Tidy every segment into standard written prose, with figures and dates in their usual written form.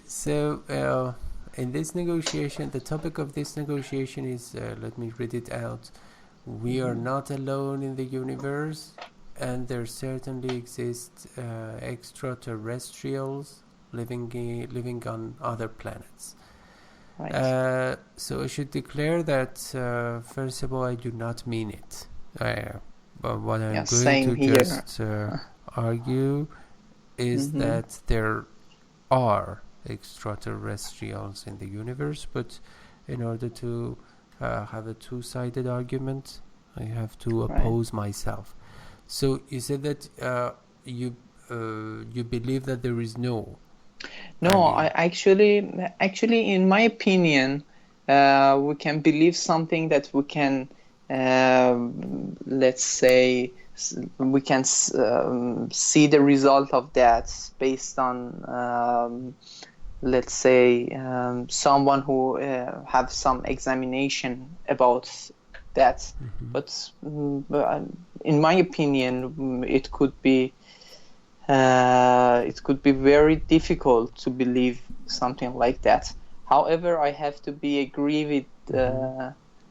So, in this negotiation, the topic of this negotiation is, let me read it out. We are not alone in the universe, and there certainly exist extraterrestrials living on other planets. Right. So I should declare that, first of all, I do not mean it. But what I'm Yeah, going same to here. just argue is Mm-hmm. that there are extraterrestrials in the universe, but in order to have a two-sided argument, I have to Right. oppose myself. So you said that you believe that there is no. No, I actually, in my opinion, we can believe something that we can, let's say, we can see the result of that based on, let's say, someone who have some examination about that. Mhm. But in my opinion, it could be very difficult to believe something like that. However, I have to be agree with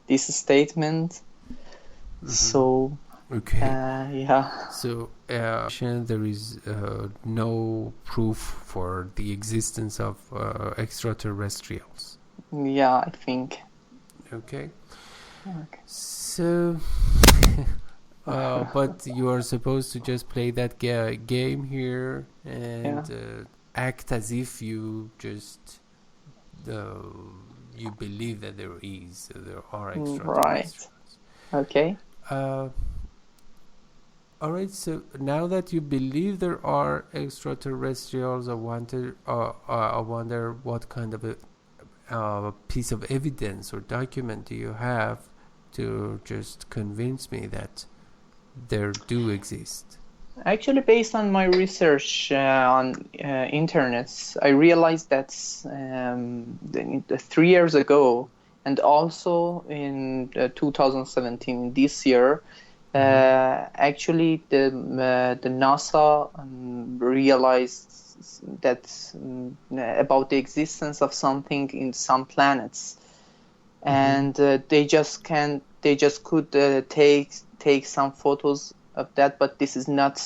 this statement. So Okay. yeah, So there is no proof for the existence of extraterrestrials. yeah, I think. Okay. Okay. So, but you are supposed to just play that game here and Yeah. act as if you just you believe that there are Right. extraterrestrials. Okay. Uh, all right. So now that you believe there are extraterrestrials, I wonder what kind of a piece of evidence or document do you have to just convince me that there do exist? Actually, based on my research on internet, I realized that 3 years ago, and also in 2017, this year, actually the NASA realized that about the existence of something in some planets, and they just could take some photos of that, but this is not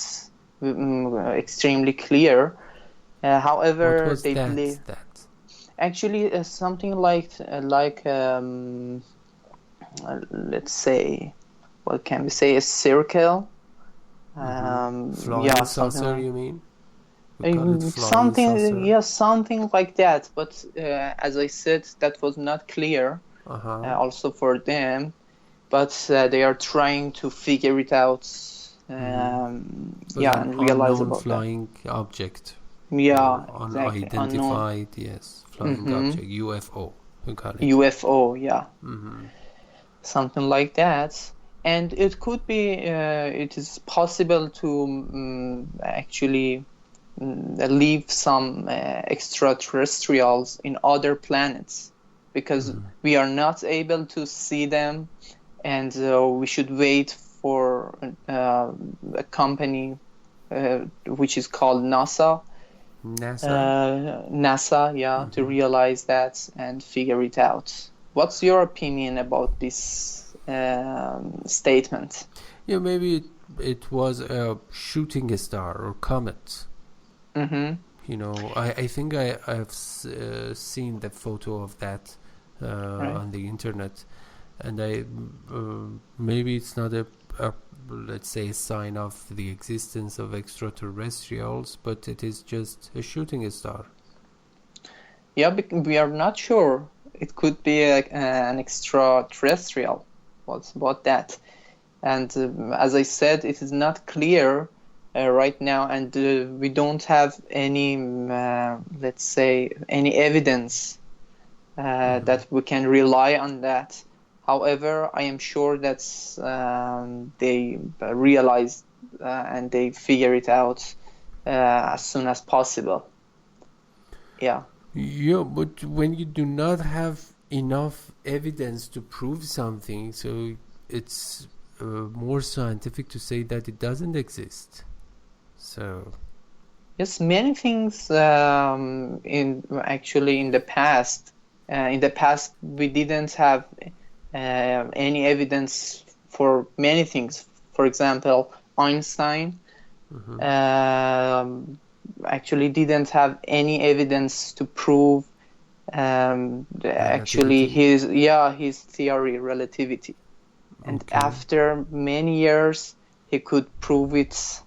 extremely clear. What However, was they that? believe actually something let's say, what can we say, a circle. Flying Yeah, something saucer, like you mean? We call it flying something, saucer. yeah, something like that. But as I said, that was not clear also for them. But they are trying to figure it out. Was Yeah, an and realize unknown about that. flying object Yeah, or exactly. Unknown. unidentified, yes, flying Mm-hmm. object, UFO, we call it. UFO, yeah, something like that. And it could be, it is possible to actually leave some extraterrestrials in other planets, because we are not able to see them, and we should wait for a company which is called NASA. NASA. NASA, yeah, to realize that and figure it out. What's your opinion about this statement? Yeah, maybe it was a shooting star or comet. Mm-hmm. I think I've seen the photo of that Right. on the internet, and maybe it's not a let's say a sign of the existence of extraterrestrials, but it is just a shooting star. Yeah, we are not sure. It could be an extraterrestrial. What's about that? And as I said, it is not clear right now, and we don't have any, let's say, any evidence that we can rely on that. However, I am sure that they realize and they figure it out as soon as possible. Yeah. Yeah, but when you do not have enough evidence to prove something, so it's more scientific to say that it doesn't exist. So Yes, many things in the past. In the past, we didn't have any evidence for many things. For example, Einstein Hmm. actually didn't have any evidence to prove actually Relativity. his theory, relativity. And Okay. after many years, he could prove it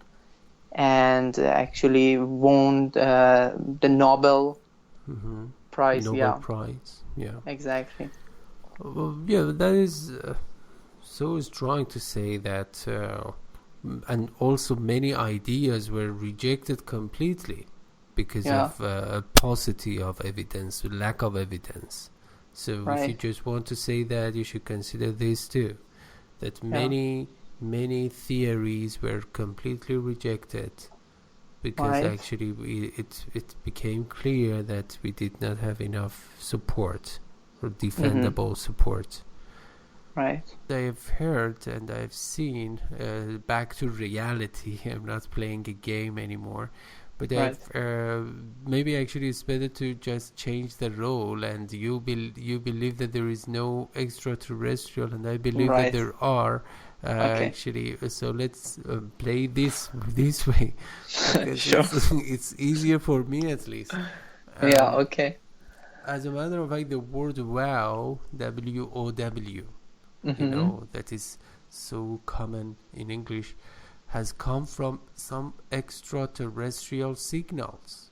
and actually won the Nobel Hmm. Prize. Nobel Yeah, Prize. Yeah. exactly. Well, yeah, that is so strong to say that, and also many ideas were rejected completely because Yeah, of paucity of evidence, lack of evidence. So if you right. just want to say that, you should consider this too. That Yeah, many theories were completely rejected because right. actually it became clear that we did not have enough support or Mm-hmm. defendable support. Right, I've heard and I've seen, back to reality. I'm not playing a game anymore, but right, I've maybe actually it's better to just change the role, and you believe that there is no extraterrestrial, and I believe that right. there are. Okay. Actually, so let's play this way, because Sure. it's easier for me at least. Yeah, Um, okay. as a matter of fact, the word "wow" WOW, Mm-hmm. that is so common in English, has come from some extraterrestrial signals.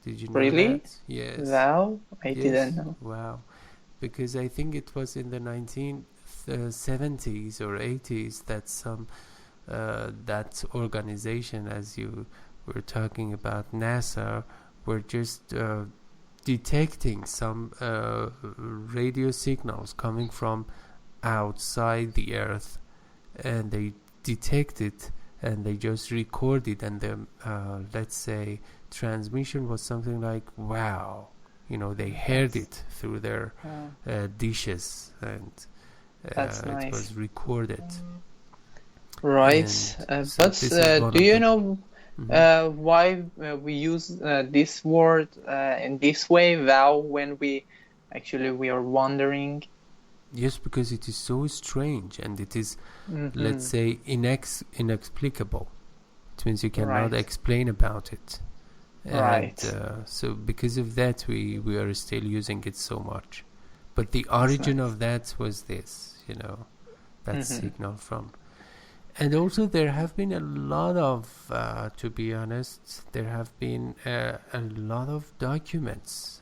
Did you know Really? that? Yes. Wow, I didn't Yes. know. Wow. Because I think it was in the 1970s or 80s that that organization, as you were talking about, NASA, were just detecting some radio signals coming from outside the earth, and they detect it, and they just record it, and the let's say transmission was something like wow. They heard That's it through their uh, dishes, and that's it nice. was recorded. Right. And so But this is one do of you the. know Mhm. why we use this word in this way, wow, when we are wondering? Yes, because it is so strange, and it is, let's Mm-hmm. say, inexplicable. It means you cannot Right. explain about it. And Right. so because of that, we are still using it so much. But the That's origin nice. of that was this, that Mm-hmm. signal from. And also there have been a lot of, to be honest, there have been a lot of documents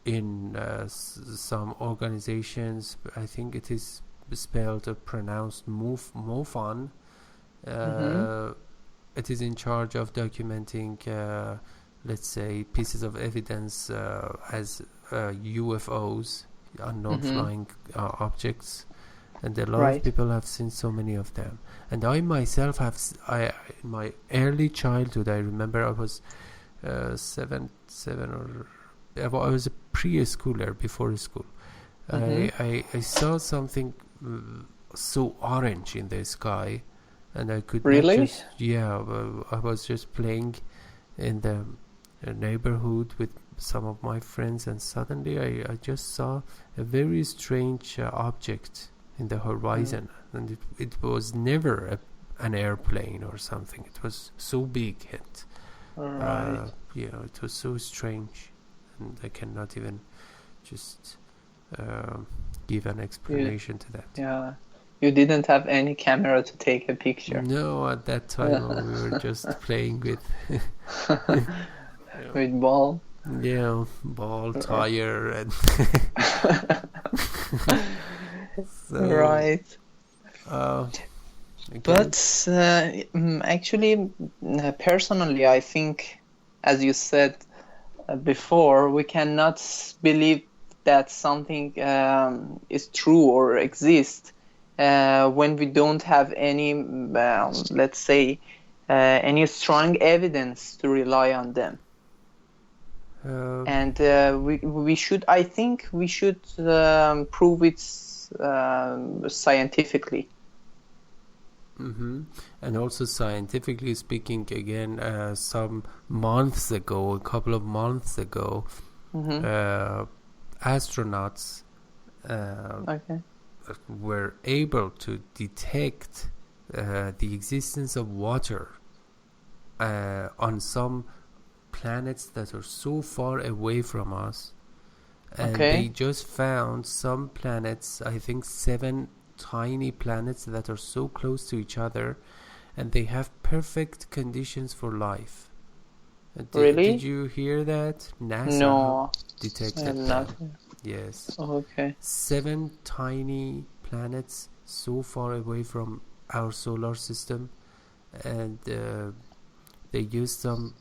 in some organizations. I think it is spelled or pronounced MOFON. Mm-hmm. uh, it is in charge of documenting, let's say, pieces of evidence as UFOs, unknown Mm-hmm. flying objects, and a lot of Right. people have seen so many of them. And I myself in my early childhood, I remember I was seven or I was a preschooler before school. Mm-hmm. I saw something so orange in the sky, and I could not Really? just, yeah, I was just playing in the neighborhood with some of my friends, and suddenly I just saw a very strange object in the Mm. horizon, and it was never an airplane or something. It was so big, and Right. it was so strange, and I cannot even just um give an You, explanation to that. yeah. You didn't have any camera to take a picture. No, at that time we were just playing with, yeah, With ball. yeah, ball, tire, and so Right. uh, okay. But actually, personally, I think, as you said before, we cannot believe that something is true or exists when we don't have any, let's say, any strong evidence to rely on them. Uh, And we should, I think, we should prove it scientifically. Hmm. And also scientifically speaking, again, some months ago, a couple of months ago, Mm-hmm. astronauts uh, Okay. were able to detect the existence of water on some planets that are so far away from us. And they Okay. just found some planets, I think 7 tiny planets that are so close to each other, and they have perfect conditions for life. Did Really? you hear that? NASA No, I have detected not. them. Yes. Okay. 7 tiny planets so far away from our solar system, and they used some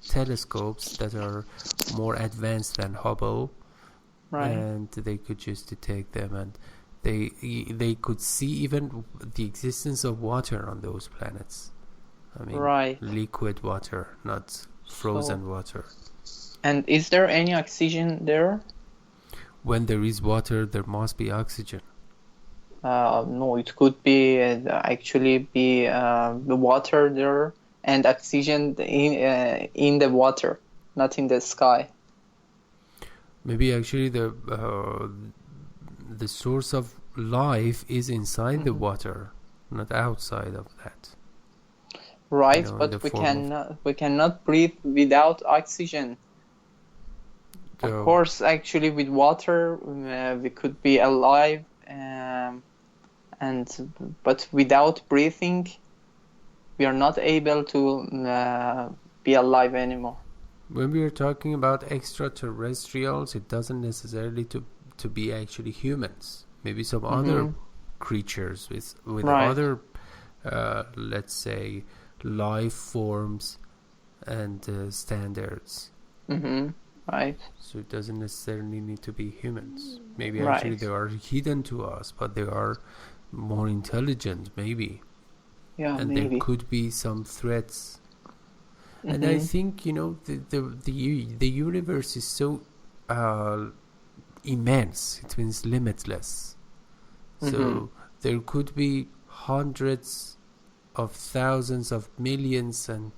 telescopes that are more advanced than Hubble, Right. and they could just detect them, and they could see even the existence of water on those planets. I mean, Right. liquid water, not So, frozen water. and is there any oxygen there? When there is water, there must be oxygen. No, it could be actually be the water there and oxygen in the water, not in the sky. Maybe actually the source of life is inside the Hmm. water, not outside of that. Right, In the but form of we cannot breathe without oxygen. Of the. course, actually, with water, we could be alive, and but without breathing, we are not able to be alive anymore. When we are talking about extraterrestrials, it doesn't necessarily to be actually humans. Maybe some other Mm-hmm. creatures with Right. other, let's say, life forms and standards. Mm-hmm. Right. So it doesn't necessarily need to be humans. Maybe actually Right. they are hidden to us, but they are more intelligent, maybe. Yeah, And there maybe. could be some threats. And I Mm-hmm. think, the universe is so uh, immense. It means limitless. Mm-hmm. So there could be hundreds of thousands of millions and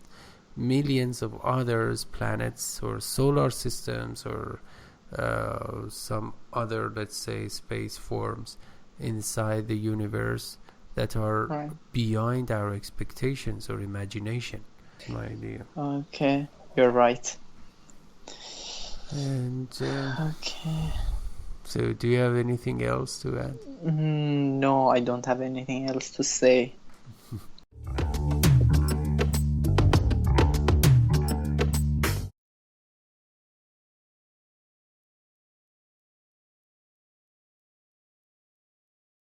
millions of others planets or solar systems or some other, let's say, space forms inside the universe that are Right. beyond our expectations or imagination. That's my idea. Okay. You're right. And Okay. so, do you have anything else to add? No, I don't have anything else to say.